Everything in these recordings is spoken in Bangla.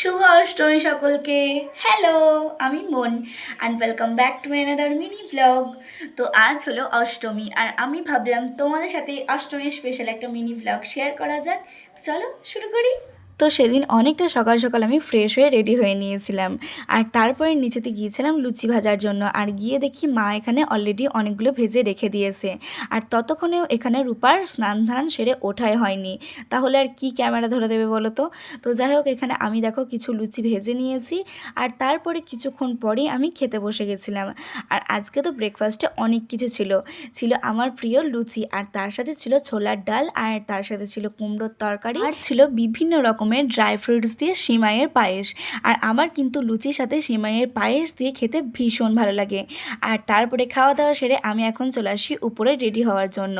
শুভ অষ্টমী সকলকে। হ্যালো, আমি মন and welcome back to my another mini blog. তো আজ হলো অষ্টমী আর আমি ভাবলাম তোমাদের সাথে অষ্টমীর স্পেশাল একটা মিনি ব্লগ শেয়ার করা যাক। চলো শুরু করি। তো সেদিন অনেকটা সকাল সকাল আমি ফ্রেশ হয়ে রেডি হয়ে নিয়েছিলাম আর তারপরে নিচেতে গিয়েছিলাম লুচি ভাজার জন্য। আর গিয়ে দেখি মা এখানে অলরেডি অনেকগুলো ভেজে রেখে দিয়েছে আর ততক্ষণেও এখানে রূপার স্নান ধান সেরে ওঠাই হয়নি। তাহলে আর কি ক্যামেরা ধরে দেবে বলো তো। তো যাই হোক, এখানে আমি দেখো কিছু লুচি ভেজে নিয়েছি আর তারপরে কিছুক্ষণ পরেই আমি খেতে বসে গেছিলাম। আর আজকে তো ব্রেকফাস্টে অনেক কিছু ছিল ছিল আমার প্রিয় লুচি, আর তার সাথে ছিল ছোলার ডাল, আর তার সাথে ছিল কুমড়োর তরকারি, আর ছিল বিভিন্ন রকমের ড্রাই ফ্রুটস দিয়ে সিমাইয়ের পায়েস। আর আমার কিন্তু লুচির সাথে সিমাইয়ের পায়েস দিয়ে খেতে ভীষণ ভালো লাগে। আর তারপরে খাওয়া দাওয়া সেরে আমি এখন চলে আসি উপরে রেডি হওয়ার জন্য।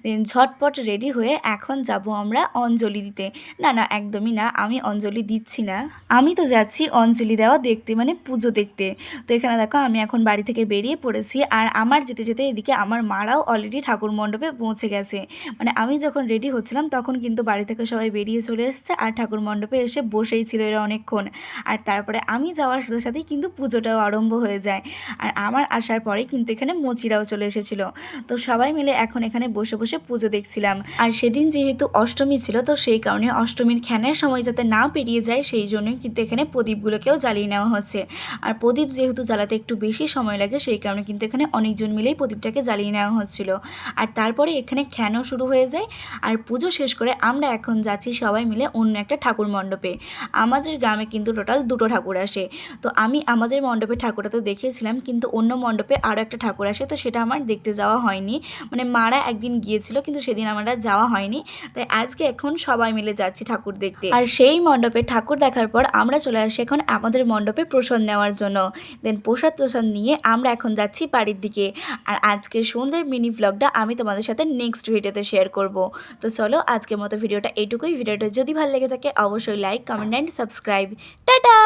দেন ঝটপট রেডি হয়ে এখন যাব আমরা অঞ্জলি দিতে। না না, একদমই না, আমি অঞ্জলি দিচ্ছি না, আমি তো যাচ্ছি অঞ্জলি দেওয়া দেখতে, মানে পুজো দেখতে। তো এখানে দেখো আমি এখন বাড়ি থেকে বেরিয়ে পড়েছি আর আমার যেতে যেতে এদিকে আমার মারাও অলরেডি ঠাকুর মণ্ডপে পৌঁছে গেছে। মানে আমি যখন রেডি হচ্ছিলাম তখন কিন্তু বাড়ি থেকে সবাই বেরিয়ে চলে এসেছে আর ঠাকুর মণ্ডপে এসে বসেই ছিল এরা অনেকক্ষণ। আর তারপরে আমি যাওয়ার সাথে সাথেই কিন্তু পুজোটাও আরম্ভ হয়ে যায়। আর আমার আসার পরে কিন্তু এখানে মুচিরাও চলে এসেছিল। তো সবাই মিলে এখন এখানে বসে বসে পুজো দেখছিলাম। আর সেদিন যেহেতু অষ্টমী ছিল তো সেই কারণে অষ্টমীর খ্যানের সময় যাতে না পেরিয়ে যায় সেই জন্যই কিন্তু এখানে প্রদীপগুলোকেও জ্বালিয়ে নেওয়া হচ্ছে। আর প্রদীপ যেহেতু জ্বালাতে একটু বেশি সময় লাগে সেই কারণে কিন্তু এখানে অনেকজন মিলেই প্রদীপটাকে জ্বালিয়ে নেওয়া হচ্ছিল। আর তারপরে এখানে খ্যানও শুরু হয়ে যায়। আর পুজো শেষ করে আমরা এখন যাচ্ছি সবাই মিলে অন্য একটা ঠাকুর মণ্ডপে। আমাদের গ্রামে কিন্তু টোটাল দুটো ঠাকুর আসে। তো আমি আমাদের মণ্ডপে ঠাকুরটা তো দেখেছিলাম, কিন্তু অন্য মণ্ডপে আরও একটা ঠাকুর আসে, তো সেটা আমার দেখতে যাওয়া হয়নি। মানে মারা একদিন গিয়েছিল কিন্তু সেদিন আমার যাওয়া হয়নি। তাই আজকে এখন সবাই মিলে যাচ্ছি ঠাকুর দেখতে। আর সেই মণ্ডপে ঠাকুর দেখার পর আমরা চলে আসি এখন আমাদের মণ্ডপে প্রসাদ নেওয়ার জন্য। দেন প্রসাদ নিয়ে আমরা এখন যাচ্ছি বাড়ির দিকে। আর আজকে সন্ধ্যের মিনি ভ্লগটা আমি তোমাদের সাথে নেক্সট ভিডিওতে শেয়ার করব। তো চলো আজকের মতো ভিডিওটা এইটুকুই। ভিডিওটা যদি ভালো লেগে থাকে অবশ্যই like, comment and subscribe. Tata.